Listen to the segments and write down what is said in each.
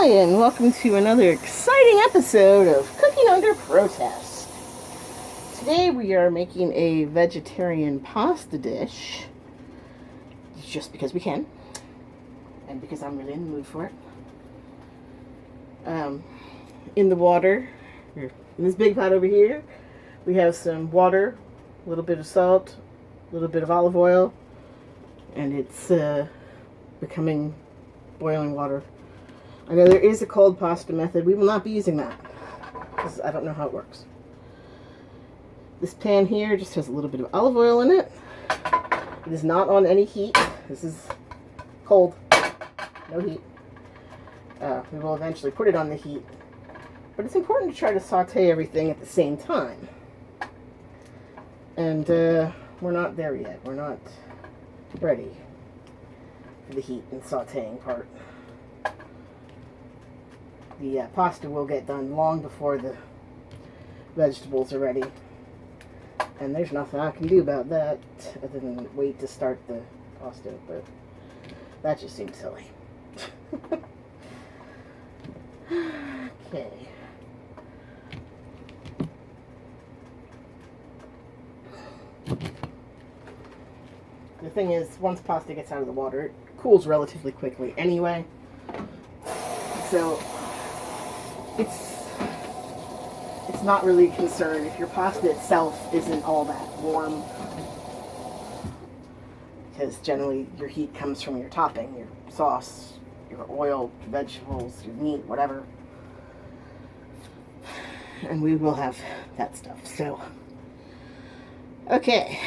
Hi, and welcome to another exciting episode of Cooking Under Protest. Today we are making a vegetarian pasta dish, just because we can, and because I'm really in the mood for it. In the water, in this big pot over here, we have some water, a little bit of salt, a little bit of olive oil, and it's becoming boiling water. I know there is a cold pasta method. We will not be using that because I don't know how it works. This pan here just has a little bit of olive oil in it. It is not on any heat. This is cold. No heat. We will eventually put it on the heat. But it's important to try to saute everything at the same time. And we're not there yet. We're not ready for the heat and sauteing part. The pasta will get done long before the vegetables are ready. And there's nothing I can do about that other than wait to start the pasta, but that just seems silly. Okay. The thing is, once pasta gets out of the water, it cools relatively quickly anyway. So it's not really a concern if your pasta itself isn't all that warm, because generally your heat comes from your topping, your sauce, your oil, your vegetables, your meat, whatever. And we will have that stuff. So, okay.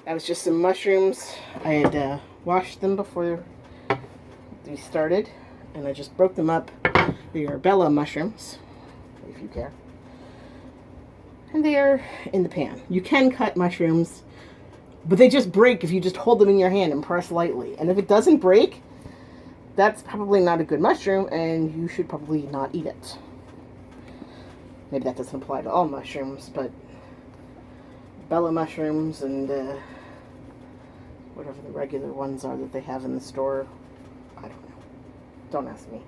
That was just some mushrooms. I had washed them before we started, and I just broke them up. They are Bella mushrooms, if you care. And they are in the pan. You can cut mushrooms, but they just break if you just hold them in your hand and press lightly. And if it doesn't break, that's probably not a good mushroom, and you should probably not eat it. Maybe that doesn't apply to all mushrooms, but Bella mushrooms and whatever the regular ones are that they have in the store, I don't know. Don't ask me.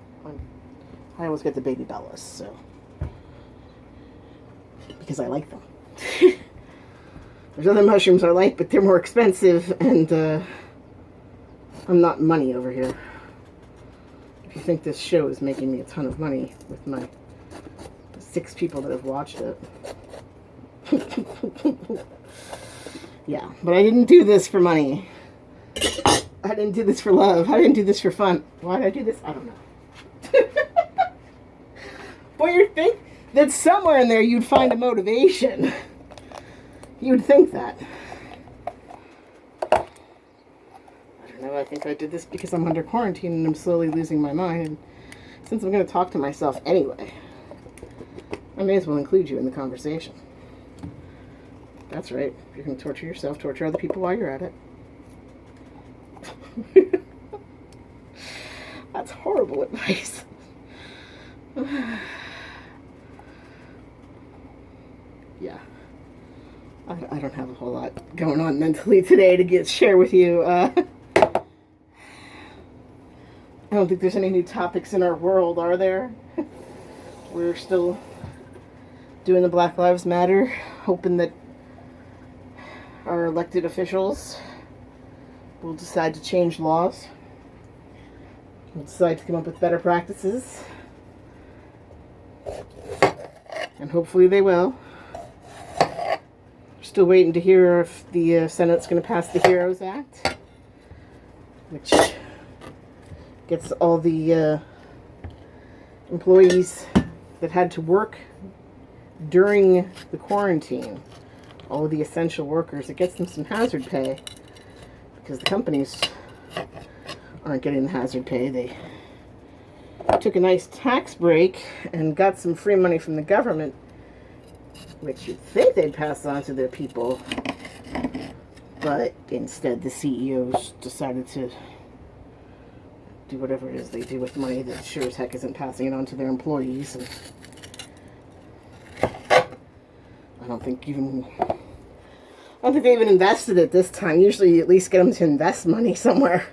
I always get the baby Bellas, so, because I like them. There's other mushrooms I like, but they're more expensive, and I'm not money over here. If you think this show is making me a ton of money with my 6 people that have watched it. Yeah, but I didn't do this for money. I didn't do this for love. I didn't do this for fun. Why did I do this? I don't know. But you'd think that somewhere in there you'd find a motivation. You'd think that. I don't know. I think I did this because I'm under quarantine and I'm slowly losing my mind. And since I'm going to talk to myself anyway, I may as well include you in the conversation. That's right. If you're going to torture yourself, torture other people while you're at it. That's horrible advice. Yeah. I don't have a whole lot going on mentally today to share with you. I don't think there's any new topics in our world, are there? We're still doing the Black Lives Matter, hoping that our elected officials will decide to change laws. Will decide to come up with better practices. And hopefully they will. We're still waiting to hear if the Senate's going to pass the HEROES Act, which gets all the employees that had to work during the quarantine, all of the essential workers, it gets them some hazard pay, because the companies aren't getting the hazard pay. They took a nice tax break and got some free money from the government, which you'd think they'd pass on to their people, but instead the CEOs decided to do whatever it is they do with money that sure as heck isn't passing it on to their employees. And I don't think they even invested it this time. Usually you at least get them to invest money somewhere.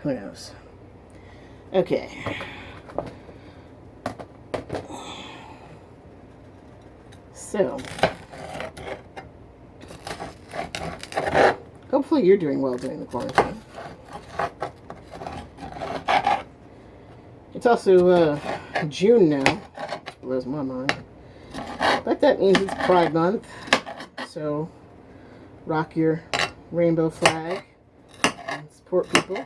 Who knows? Okay. So, hopefully you're doing well during the quarantine. It's also June now, which blows my mind. But that means it's Pride Month. So, rock your rainbow flag and support people.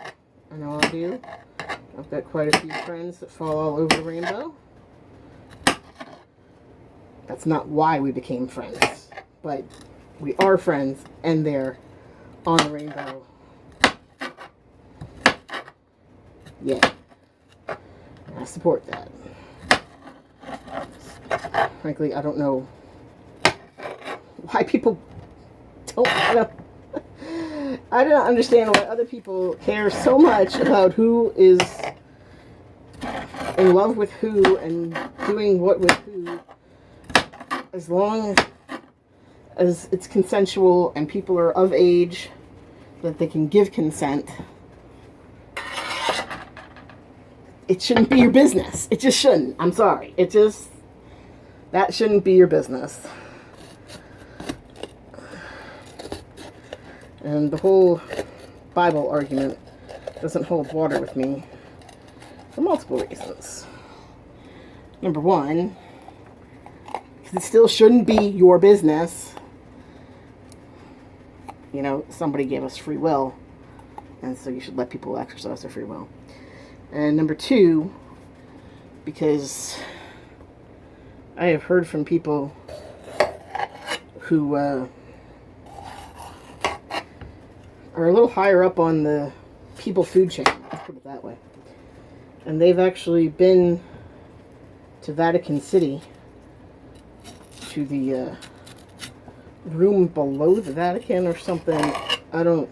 I know I do. I've got quite a few friends that fall all over the rainbow. That's not why we became friends, but we are friends, and they're on the rainbow. Yeah, I support that. Frankly, I don't know why people don't. I don't understand why other people care so much about who is in love with who and doing what with who, as long as it's consensual and people are of age that they can give consent. It shouldn't be your business. It just shouldn't. I'm sorry. That shouldn't be your business. And the whole Bible argument doesn't hold water with me for multiple reasons. Number one, it still shouldn't be your business. You know, somebody gave us free will, and so you should let people exercise their free will. And number two, because I have heard from people who are a little higher up on the people food chain, let's put it that way. And they've actually been to Vatican City, to the room below the Vatican or something. I don't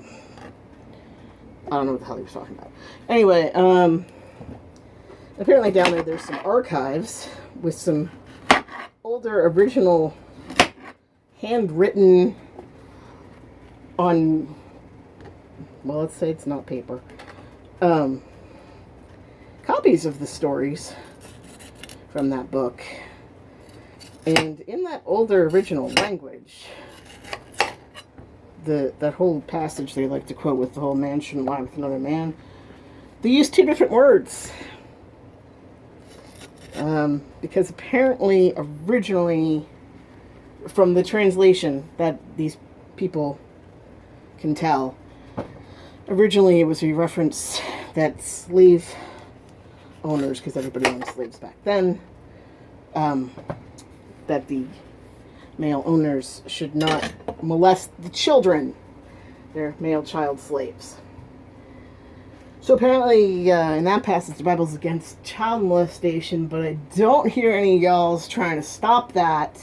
know what the hell he was talking about. Anyway, apparently down there there's some archives with some older original handwritten on, well, let's say it's not paper, copies of the stories from that book. And in that older original language, that whole passage they like to quote with the whole man shouldn't lie with another man, they use two different words. Because apparently originally, from the translation that these people can tell, originally it was a reference that slave owners, because everybody owned slaves back then, that the male owners should not molest the children, their male child slaves. So apparently, in that passage, the Bible's against child molestation, but I don't hear any of y'all's trying to stop that.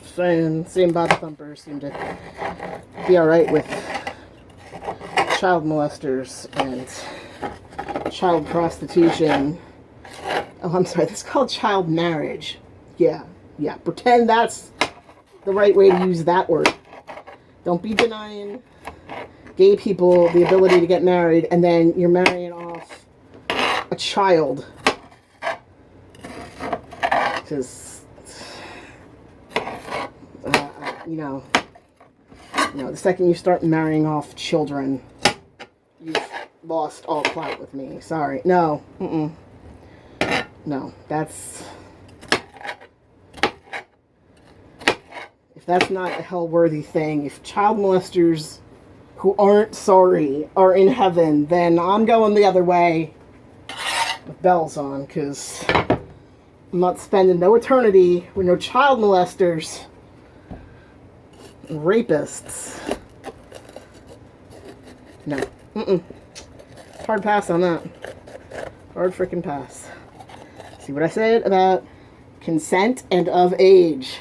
Same body thumpers seem to be alright with child molesters and child prostitution. Oh, I'm sorry, that's called child marriage. Yeah, pretend that's the right way to use that word. Don't be denying gay people the ability to get married, and then you're marrying off a child. Because, the second you start marrying off children, you've lost all clout with me. Sorry. No. No, that's... If that's not a hell-worthy thing, if child molesters who aren't sorry are in heaven, then I'm going the other way with bells on, because I'm not spending no eternity with no child molesters and rapists. No. Hard pass on that. Hard freaking pass. See what I said about consent and of age?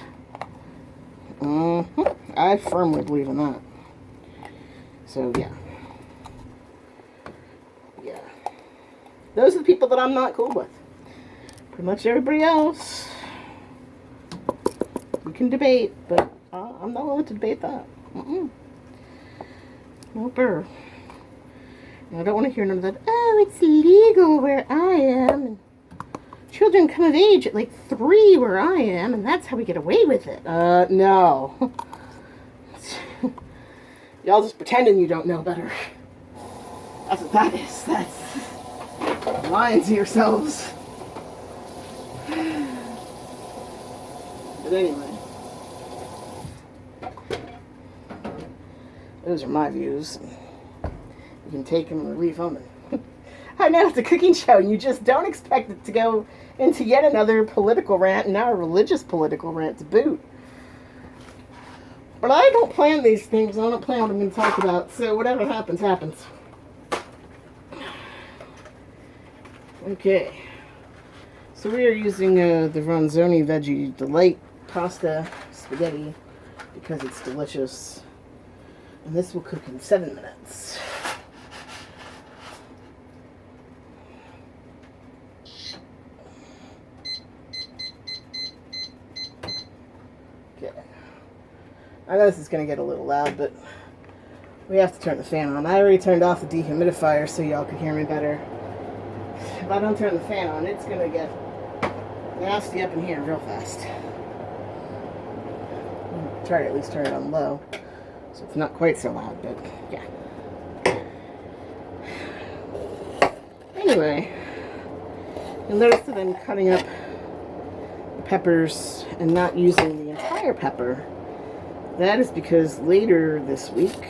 I firmly believe in that. So, yeah. Those are the people that I'm not cool with. Pretty much everybody else, we can debate, but I'm not willing to debate that. Nope. And I don't want to hear none of that, oh, it's illegal where I am. And children come of age at like 3 where I am, and that's how we get away with it. No. Y'all just pretending you don't know better. That's what that is. That's lying to yourselves. But anyway. Those are my views. You can take them or leave them. I know it's a cooking show, and you just don't expect it to go into yet another political rant, and now a religious political rant to boot. But I don't plan these things. I don't plan what I'm going to talk about. So whatever happens, happens. Okay. So we are using the Ronzoni Veggie Delight Pasta Spaghetti because it's delicious. And this will cook in 7 minutes. Okay. I know this is going to get a little loud, but we have to turn the fan on. I already turned off the dehumidifier so y'all could hear me better. If I don't turn the fan on, it's going to get nasty up in here real fast. Try to at least turn it on low, so it's not quite so loud, but yeah. Anyway, you'll notice that I'm cutting up the peppers and not using the entire pepper. That is because later this week,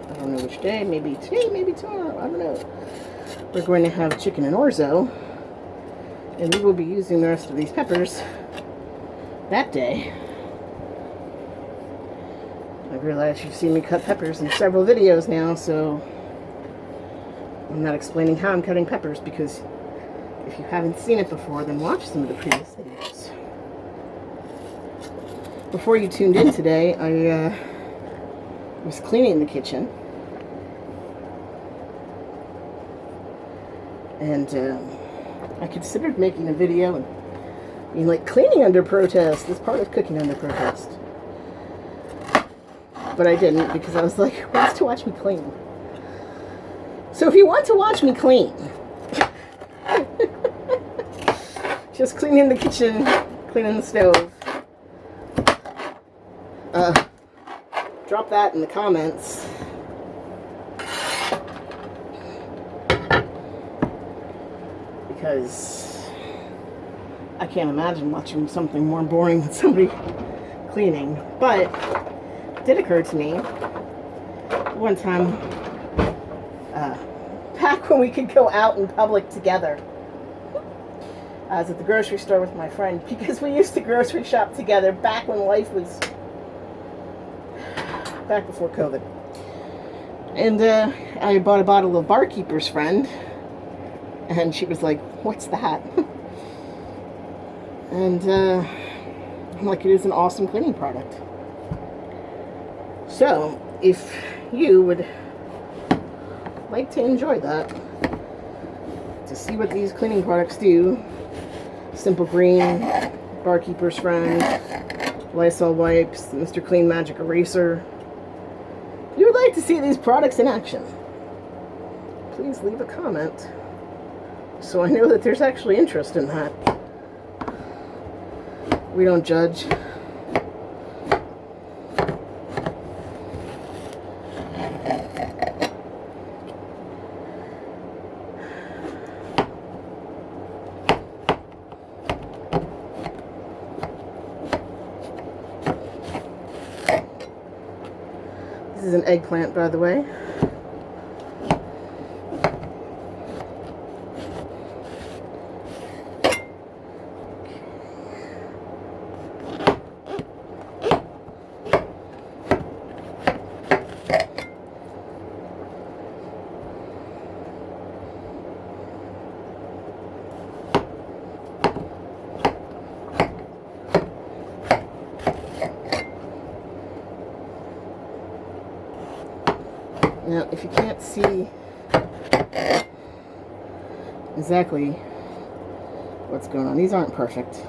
I don't know which day, maybe today, maybe tomorrow, I don't know, we're going to have chicken and orzo, and we will be using the rest of these peppers that day. I realize you've seen me cut peppers in several videos now, so I'm not explaining how I'm cutting peppers, because if you haven't seen it before, then watch some of the previous videos. Before you tuned in today, I was cleaning the kitchen, and I considered making a video and being like, cleaning under protest is part of cooking under protest. But I didn't, because I was like, who wants to watch me clean? So if you want to watch me clean, just cleaning the kitchen, cleaning the stove, drop that in the comments. Because I can't imagine watching something more boring than somebody cleaning. But it did occur to me one time, back when we could go out in public together. I was at the grocery store with my friend, because we used to grocery shop together back when life was, back before COVID. And I bought a bottle of Barkeeper's Friend, and she was like, what's that? And I'm like, it is an awesome cleaning product. So, if you would like to enjoy that, to see what these cleaning products do, Simple Green, Barkeeper's Friend, Lysol Wipes, Mr. Clean Magic Eraser, if you would like to see these products in action, please leave a comment so I know that there's actually interest in that. We don't judge. This is an eggplant, by the way. Now, if you can't see exactly what's going on, these aren't perfect.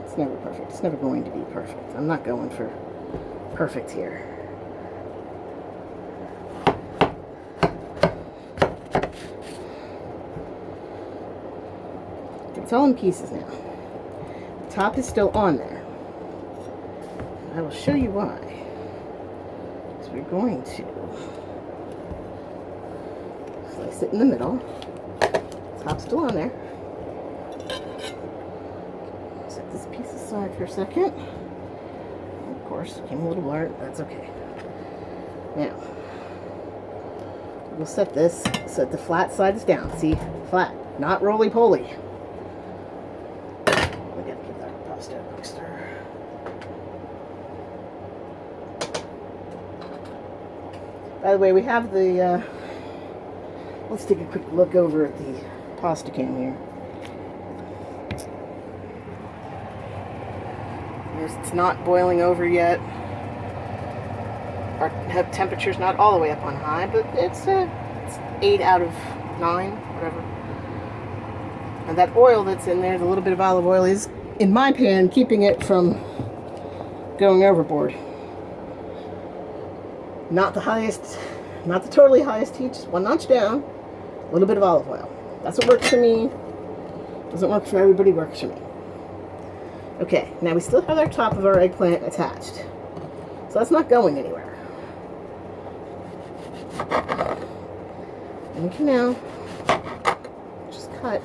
It's never perfect. It's never going to be perfect. I'm not going for perfect here. It's all in pieces now. The top is still on there. I will show you why. So we're going to slice it in the middle. Top's still on there. Set this piece aside for a second. Of course, it came a little blurred. That's okay. Now, we'll set this so that the flat side is down. See? Flat. Not roly-poly. We gotta give that pasta a quick stir. By the way, we have the, let's take a quick look over at the pasta can here. It's not boiling over yet. Our temperature's not all the way up on high, but it's 8 out of 9, whatever. And that oil that's in there, the little bit of olive oil, is, in my pan, keeping it from going overboard. Not the highest, not the totally highest heat, just one notch down. A little bit of olive oil. That's what works for me. Doesn't work for everybody, works for me. Okay, now we still have our top of our eggplant attached. So that's not going anywhere. And we can now just cut.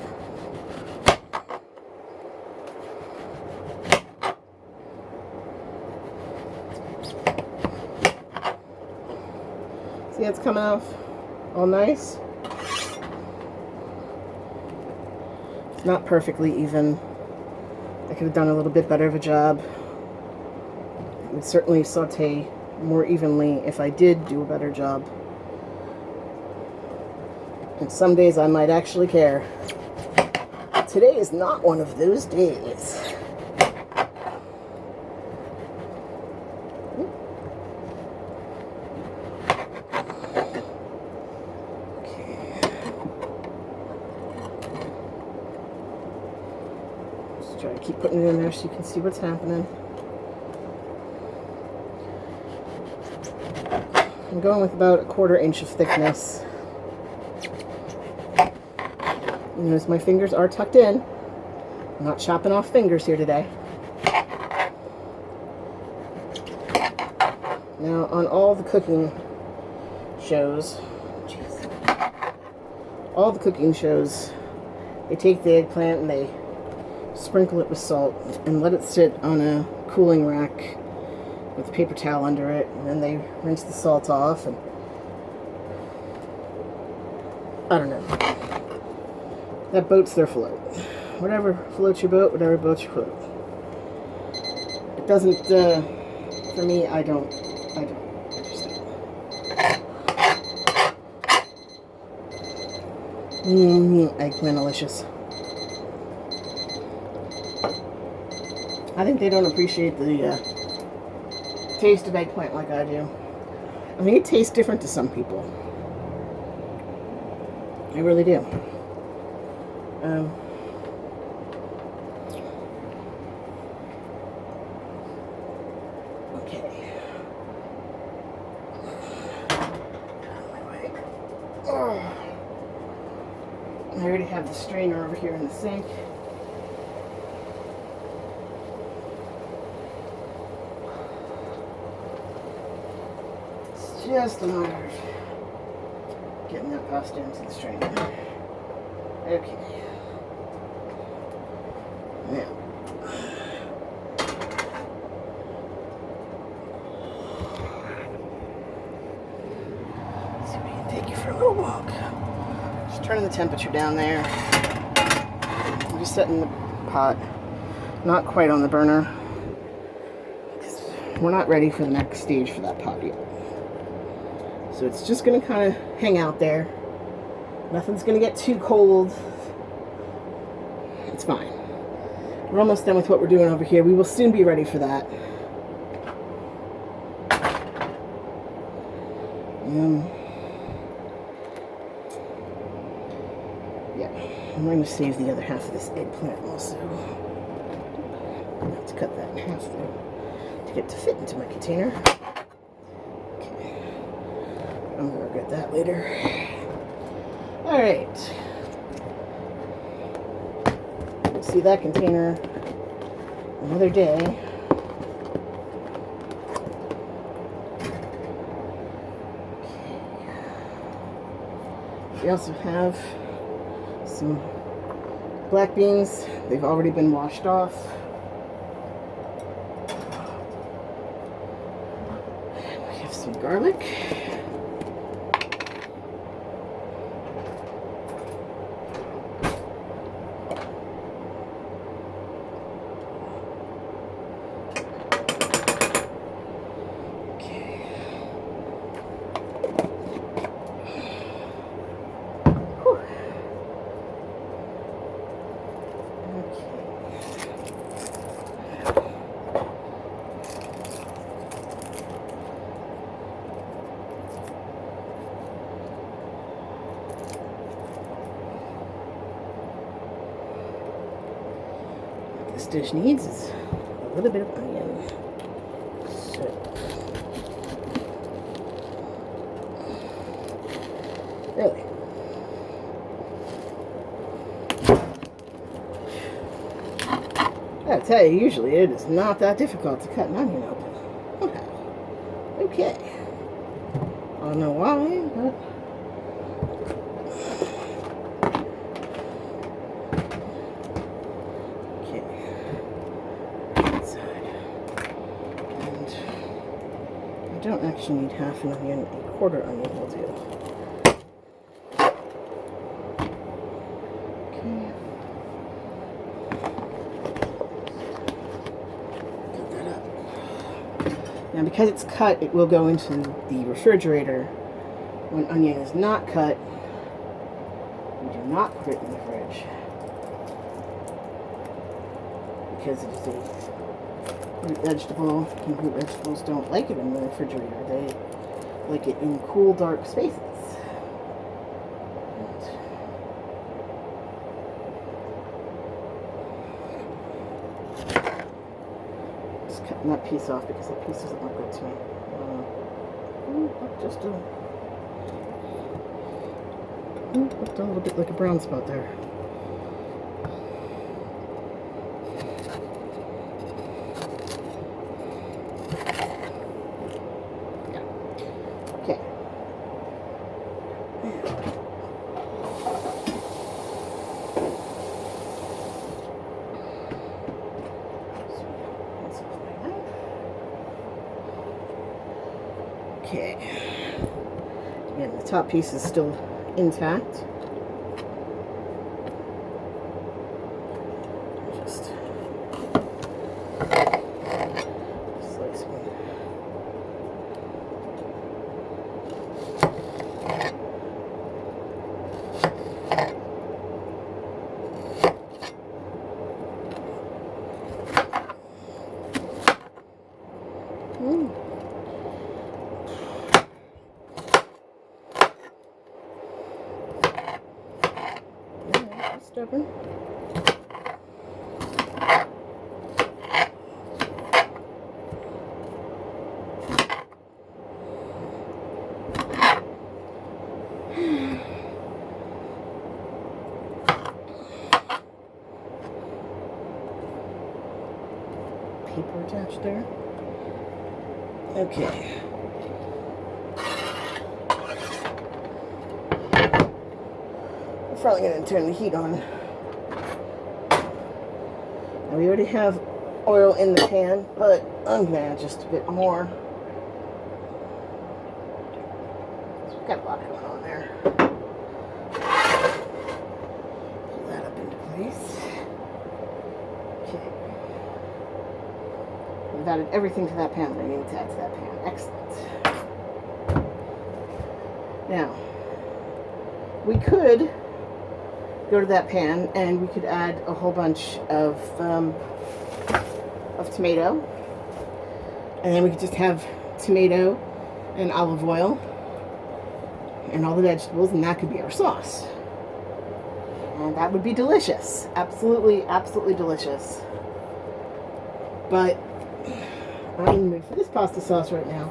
See how it's coming off all nice? It's not perfectly even. I could have done a little bit better of a job. It would certainly saute more evenly if I did do a better job. And some days I might actually care. Today is not one of those days. Try to keep putting it in there so you can see what's happening. I'm going with about 1/4 inch of thickness. You notice my fingers are tucked in. I'm not chopping off fingers here today. Now, on all the cooking shows, they take the eggplant and they sprinkle it with salt and let it sit on a cooling rack with a paper towel under it, and then they rinse the salt off, and I don't know. That boats their float. Whatever floats your boat, whatever boats your float. It doesn't, for me, I don't. Eggplant-alicious. I think they don't appreciate the taste of eggplant like I do. I think it tastes different to some people. I really do. Okay. Oh. I already have the strainer over here in the sink. Just a matter of getting that pasta into the strainer. Okay. Now. So we can take you for a little walk. Just turning the temperature down there. I'm just setting the pot not quite on the burner, because we're not ready for the next stage for that pot yet. So it's just going to kind of hang out there. Nothing's going to get too cold. It's fine. We're almost done with what we're doing over here. We will soon be ready for that. Yeah, I'm going to save the other half of this eggplant also. I have to cut that in half though to get it to fit into my container. I'm going to regret that later. Alright. see that container another day. We also have some black beans. They've already been washed off. We have some garlic. This dish needs is a little bit of onion. So, really, I tell you, usually it is not that difficult to cut an onion open. Okay. I don't know why, but I don't actually need half an onion, a quarter onion will do. Okay. Cut that up. Now because it's cut, it will go into the refrigerator. When onion is not cut, we do not put it in the fridge. Because it is a root vegetable, and root vegetables don't like it in the refrigerator. They like it in cool, dark spaces. Just cutting that piece off because that piece doesn't look good to me. Just looked a little bit like a brown spot there. Okay. Again, the top piece is still intact. Just slice one. Stubborn. Paper attached there. Okay. I'm probably going to turn the heat on. Now we already have oil in the pan, but I'm going to add just a bit more. We've got a lot going on there. Pull that up into place. Okay. We've added everything to that pan that I need to add to that pan. Excellent. Now, we could go to that pan and we could add a whole bunch of tomato, and then we could just have tomato and olive oil and all the vegetables, and that could be our sauce, and that would be delicious. Absolutely, absolutely delicious. But I'm in the mood for this pasta sauce right now.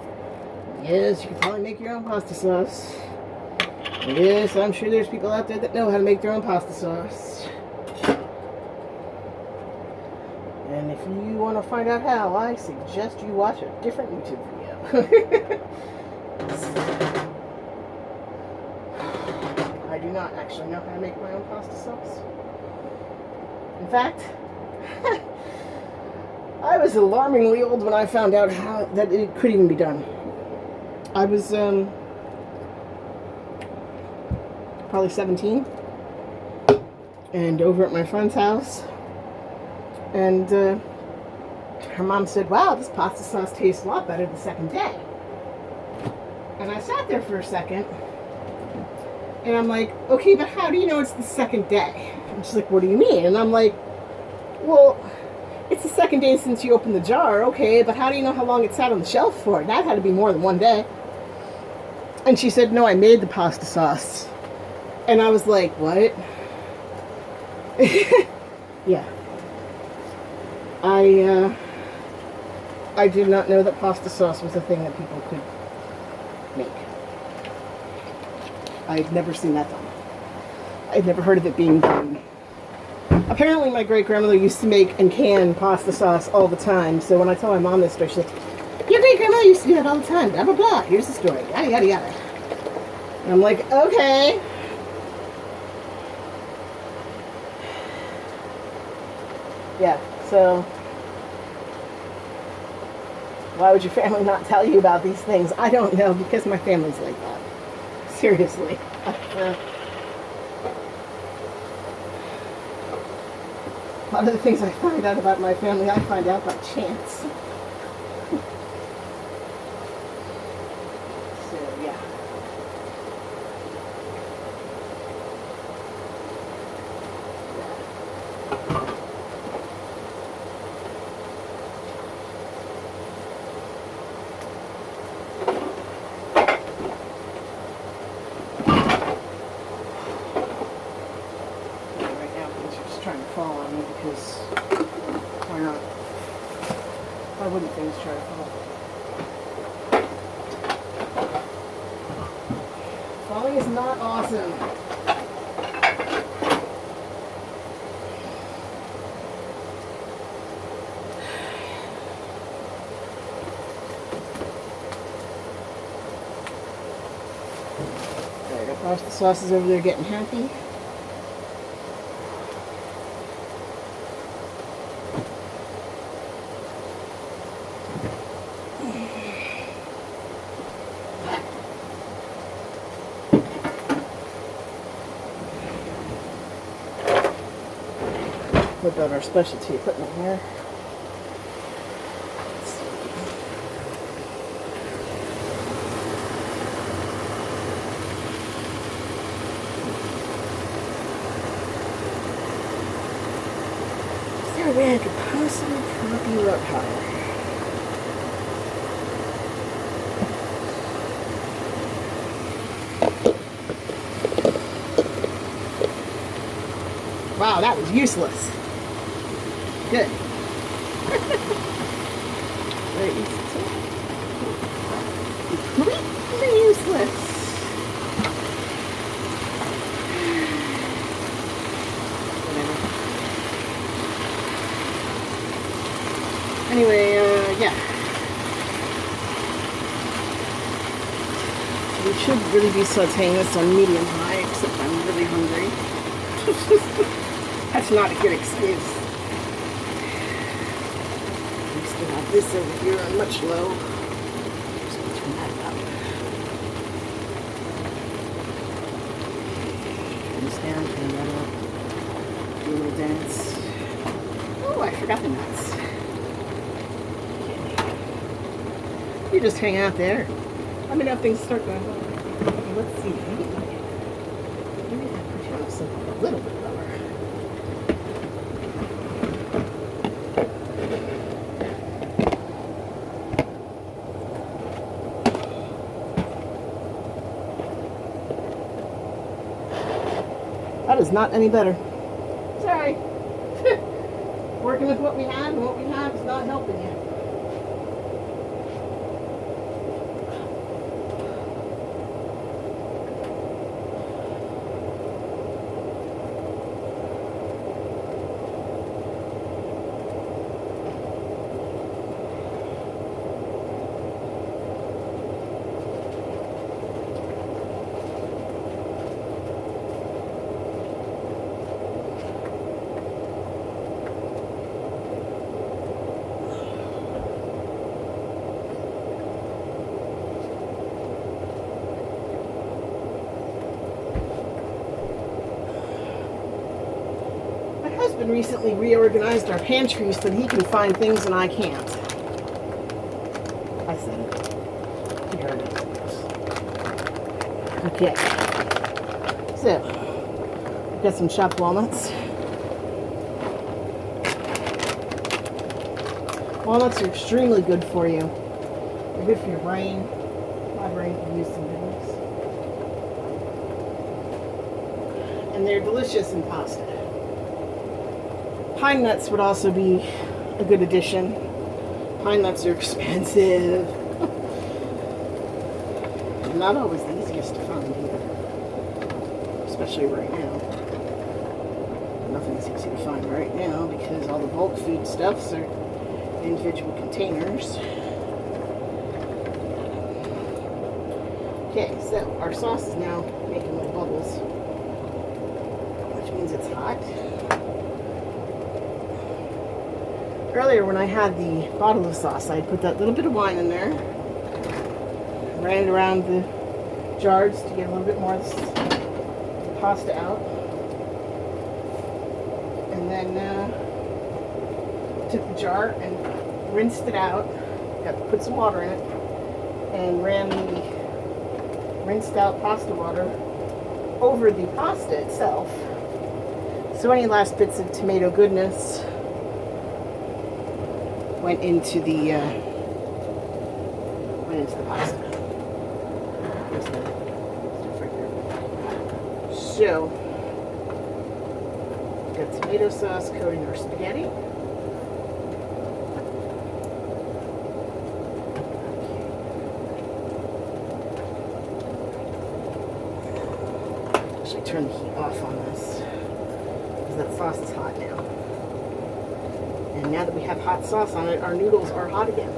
Yes, you can probably make your own pasta sauce. Yes, I'm sure there's people out there that know how to make their own pasta sauce. And if you want to find out how, I suggest you watch a different YouTube video. I do not actually know how to make my own pasta sauce. In fact, I was alarmingly old when I found out that it could even be done. I was probably 17 and over at my friend's house, and her mom said, wow, this pasta sauce tastes a lot better the second day. And I sat there for a second and I'm like, okay, but how do you know it's the second day? And she's like, what do you mean? And I'm like, well, it's the second day since you opened the jar, okay, but how do you know how long it sat on the shelf for? That had to be more than one day. And she said, no, I made the pasta sauce. And I was like, what? Yeah. I did not know that pasta sauce was a thing that people could make. I had never seen that done. I had never heard of it being done. Apparently my great-grandmother used to make and can pasta sauce all the time. So when I tell my mom this story, she's like, your great-grandmother used to do that all the time. Blah, blah, blah. Here's the story. Yada, yada, yada. And I'm like, okay. Yeah, so why would your family not tell you about these things? I don't know, because my family's like that. Seriously. A lot of the things I find out about my family, I find out by chance. So, yeah. Trying to fall on me, because why not? Why wouldn't things try to fall? Falling is not awesome. Alright, our pasta sauce is over there getting happy. Put out our specialty equipment here. Is there a way I could possibly prop you up higher? Wow, that was useless. Good. Completely useless. Whatever. Anyway, yeah. We should really be sauteing this on medium high, except I'm really hungry. That's not a good excuse. We still have this over here on much low. Just gonna turn that up. Turn this down, turn that up. Do a little dance. Oh, I forgot the nuts. Okay. You just hang out there. Let me know if things start going well. Okay, let's see. Maybe I put you on something a little bit lower. That is not any better. Sorry. Working with what we have, and what we have is not helping you. husband recently reorganized our pantry so that he can find things and I can't. I said it. You heard it. Okay. So, I've got some chopped walnuts. Walnuts are extremely good for you. They're good for your brain. My brain can use some goodness. And they're delicious in pasta. Pine nuts would also be a good addition. Pine nuts are expensive. And not always the easiest to find either. Especially right now. Nothing's easy to find right now because all the bulk food stuffs are in individual containers. Okay, so our sauce is now making little bubbles, which means it's hot. Earlier when I had the bottle of sauce, I put that little bit of wine in there, ran it around the jars to get a little bit more of the pasta out, and then took the jar and rinsed it out, put some water in it, and ran the rinsed out pasta water over the pasta itself. So any last bits of tomato goodness went into the pasta. So, got tomato sauce coating our spaghetti. Actually, turn the heat off on this because that sauce is hot now. And now that we have hot sauce on it, our noodles are hot again.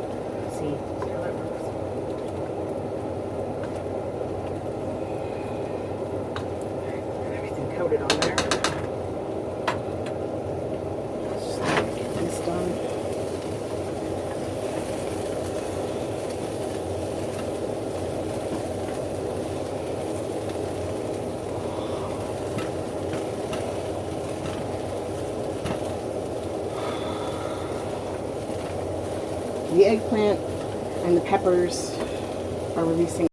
See how that works. Got everything coated on there. Let's just get this done. The eggplant and the peppers are releasing